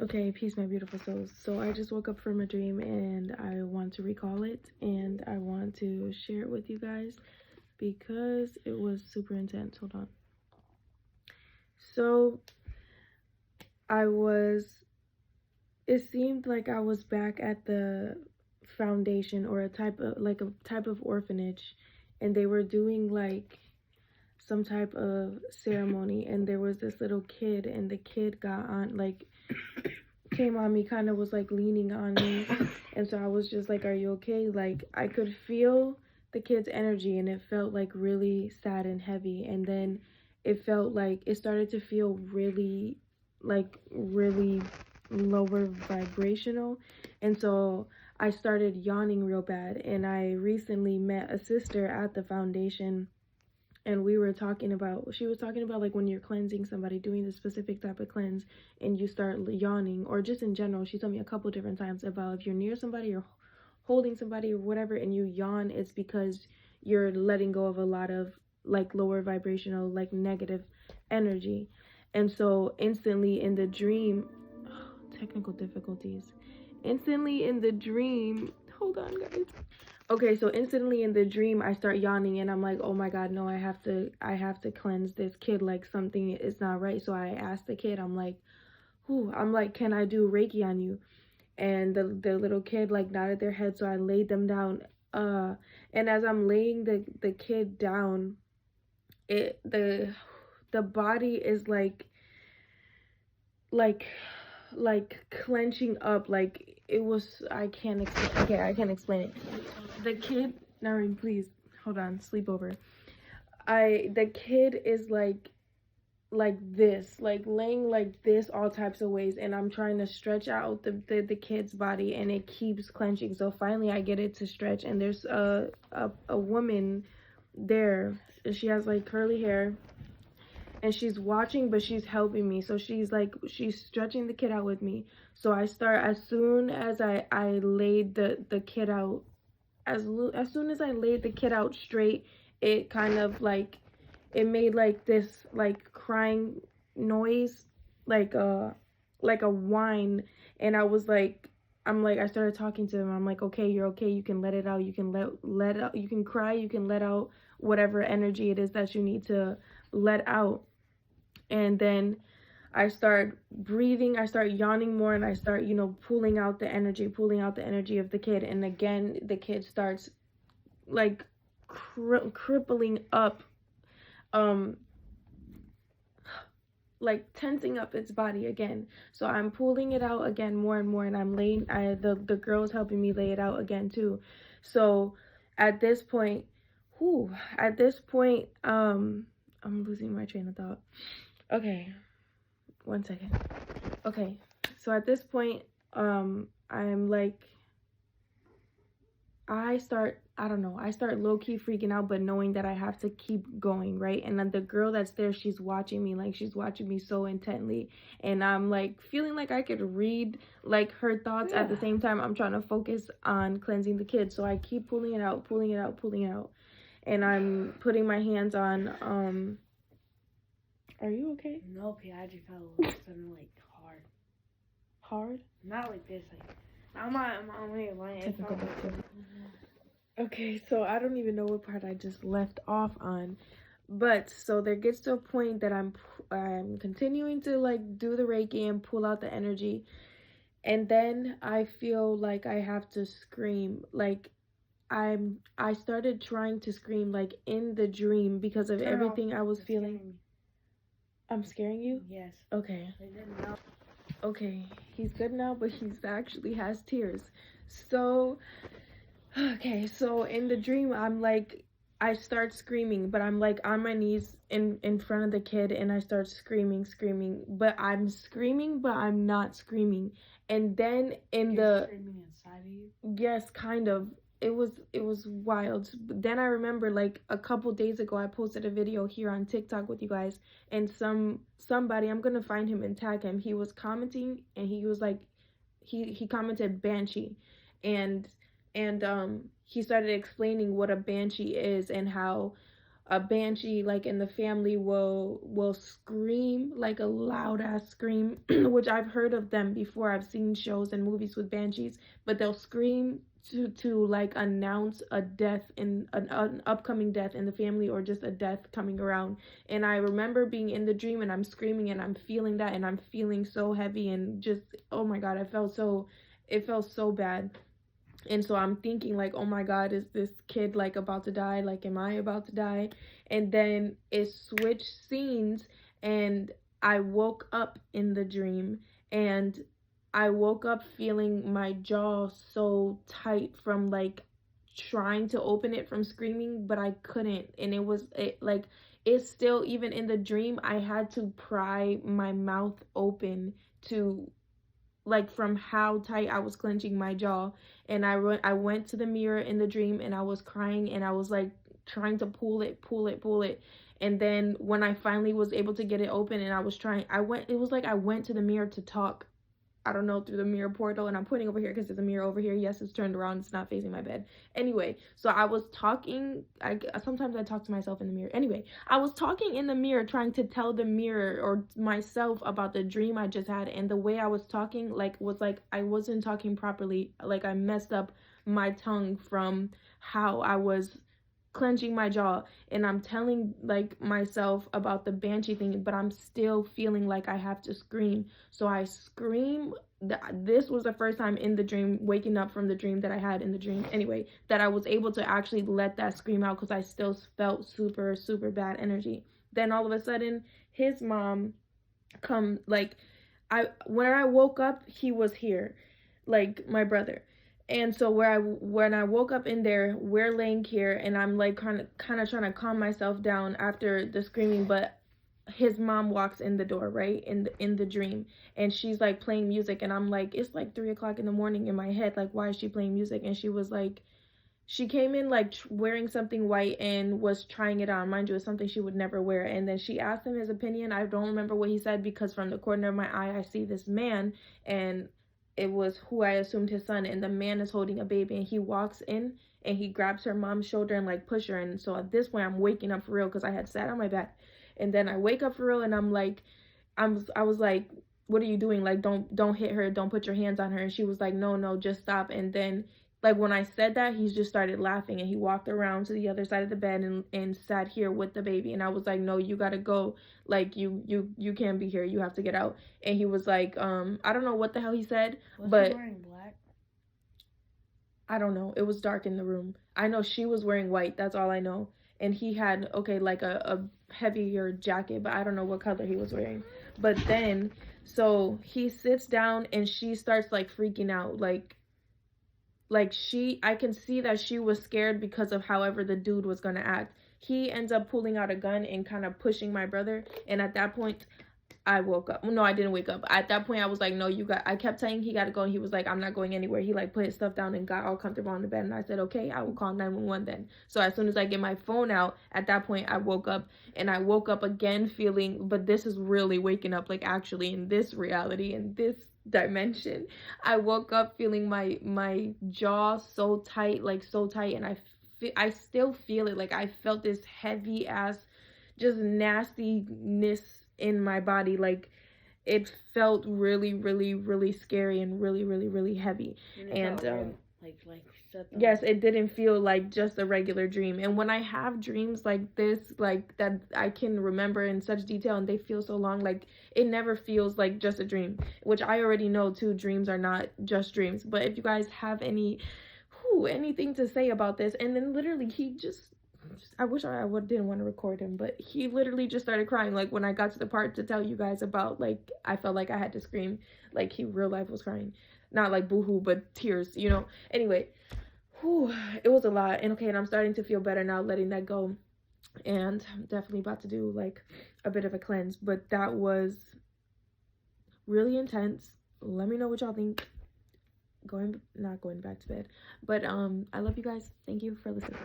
Okay, peace, my beautiful souls. So I just woke up from a dream and I want to recall it and I want to share it with you guys because it was super intense. Hold on. So it seemed like I was back at the foundation or a type of orphanage, and they were doing like some type of ceremony, and there was this little kid, and the kid got on, like, came on me, kind of was like leaning on me, and so I was just like, are you okay? Like, I could feel the kid's energy, and it felt like really sad and heavy, and then it felt like it started to feel really lower vibrational, and so I started yawning real bad. And I recently met a sister at the foundation, and she was talking about like when you're cleansing somebody, doing this specific type of cleanse, and you start yawning, or just in general, she told me a couple different times about if you're near somebody or holding somebody or whatever and you yawn, it's because you're letting go of a lot of like lower vibrational, like negative energy. And so instantly in the dream, technical difficulties, instantly in the dream, hold on guys. Okay, so instantly in the dream, I start yawning, and I'm like, oh my God, no, I have to cleanse this kid, like something is not right. So I asked the kid, I'm like, can I do Reiki on you? And the little kid like nodded their head, so I laid them down. And as I'm laying the kid down, the body is like clenching up, like it was, I can't explain it. The kid, Nareen, please hold on, sleep over. The kid is like this, like laying like this all types of ways, and I'm trying to stretch out the kid's body, and it keeps clenching. So finally I get it to stretch, and there's a woman there. She has like curly hair, and she's watching, but she's helping me. So she's stretching the kid out with me. So I start, as soon as I laid the kid out, as soon as I laid the kid out straight, it kind of like, it made like this like crying noise, like a whine. And I was like, I started talking to him. I'm like, okay, you're okay, you can let it out, you can let out, you can cry, you can let out whatever energy it is that you need to let out. And then I start breathing, I start yawning more, and I start, pulling out the energy of the kid. And again, the kid starts like crippling up, like tensing up its body again. So I'm pulling it out again more and more, and I'm laying, the girl's helping me lay it out again too. So at this point, I'm losing my train of thought. Okay, 1 second. Okay, so at this point, I'm like, I start low-key freaking out, but knowing that I have to keep going, right? And then the girl that's there, she's watching me, like she's watching me so intently, and I'm like feeling like I could read like her thoughts. At the same time, I'm trying to focus on cleansing the kid. So I keep pulling it out, and I'm putting my hands on, are you okay? No, I just felt something like hard. Not like this, like I'm only lying. Okay, so I don't even know what part I just left off on, but so there gets to a point that I'm continuing to like do the Reiki and pull out the energy, and then I feel like I have to scream. Like I started trying to scream like in the dream because of everything I was feeling. I'm scaring you? Yes. Okay. Okay, he's good now, but he's actually has tears. So, okay, so in the dream, I start screaming, but I'm like on my knees in front of the kid, and I start screaming, but I'm screaming, but I'm not screaming. And then You're screaming inside of you? Yes, kind of. It was wild. But then I remember like a couple days ago, I posted a video here on TikTok with you guys, and somebody, I'm gonna find him and tag him, he was commenting, and he was like, he commented banshee, and he started explaining what a banshee is, and how a banshee like in the family will scream, like a loud ass scream, which I've heard of them before. I've seen shows and movies with banshees, but they'll scream to like announce a death in an upcoming death in the family, or just a death coming around. And I remember being in the dream and I'm screaming and I'm feeling that, and I'm feeling so heavy, and just, oh my God, it felt so bad. And so I'm thinking like, oh my God, is this kid like about to die? Like, am I about to die? And then it switched scenes, and I woke up in the dream, and I woke up feeling my jaw so tight from like trying to open it from screaming, but I couldn't. And it's still, even in the dream, I had to pry my mouth open to, like, from how tight I was clenching my jaw. And I went to the mirror in the dream, and I was crying, and I was like trying to pull it. And then when I finally was able to get it open, and it was like I went to the mirror to talk, I don't know, through the mirror portal. And I'm pointing over here because there's a mirror over here. Yes, it's turned around, it's not facing my bed. Anyway, so I was talking. Sometimes I talk to myself in the mirror. Anyway, I was talking in the mirror, trying to tell the mirror or myself about the dream I just had. And the way I was talking, was like I wasn't talking properly. Like, I messed up my tongue from how I was clenching my jaw. And I'm telling like myself about the banshee thing, but I'm still feeling like I have to scream. So I scream. This was the first time in the dream, waking up from the dream that I had in the dream anyway, that I was able to actually let that scream out, because I still felt super, super bad energy. Then all of a sudden, his mom come, like, when I woke up, he was here, like, my brother. And so when I woke up in there, we're laying here, and I'm like kind of trying to calm myself down after the screaming, but his mom walks in the door, right, in the dream, and she's like playing music, and I'm like, it's like 3 o'clock in the morning in my head, like, why is she playing music? And she was like, she came in like wearing something white and was trying it on. Mind you, it's something she would never wear. And then she asked him his opinion. I don't remember what he said, because from the corner of my eye, I see this man, and it was who I assumed his son. And the man is holding a baby, and he walks in and he grabs her mom's shoulder and like push her. And so at this point, I'm waking up for real, because I had sat on my back. And then I wake up for real, and I'm like, I was like, what are you doing? Like, don't hit her. Don't put your hands on her. And she was like, no, just stop. And then, like, when I said that, he just started laughing, and he walked around to the other side of the bed and sat here with the baby. And I was like, no, you gotta go. Like, you can't be here. You have to get out. And he was like, I don't know what the hell he said, but he wearing black? I don't know. It was dark in the room. I know she was wearing white. That's all I know. And he had, okay, like a heavier jacket, but I don't know what color he was wearing. But then, so he sits down, and she starts like freaking out, like I can see that she was scared because of however the dude was gonna act. He ends up pulling out a gun and kind of pushing my brother, and at that point, I woke up. No, I didn't wake up. At that point, I was like, no, I kept saying he got to go, and he was like, I'm not going anywhere. He like put his stuff down and got all comfortable on the bed, and I said, okay, I will call 911 then. So as soon as I get my phone out, at that point, I woke up, and I woke up again feeling, but this is really waking up, like, actually in this reality, in this dimension. I woke up feeling my jaw so tight, and I still feel it. Like, I felt this heavy ass, just nastiness in my body. Like, it felt really, really, really scary, and really, really, really heavy. And yes, it didn't feel like just a regular dream. And when I have dreams like this, like that I can remember in such detail, and they feel so long, like, it never feels like just a dream, which I already know too, dreams are not just dreams. But if you guys have anything to say about this. And then literally I wish I didn't want to record him, but he literally just started crying. Like, when I got to the part to tell you guys about, like, I felt like I had to scream, like, he real life was crying. Not like boohoo, but tears, Anyway, it was a lot. And okay, and I'm starting to feel better now, letting that go. And I'm definitely about to do, like, a bit of a cleanse. But that was really intense. Let me know what y'all think. Not going back to bed. But I love you guys. Thank you for listening.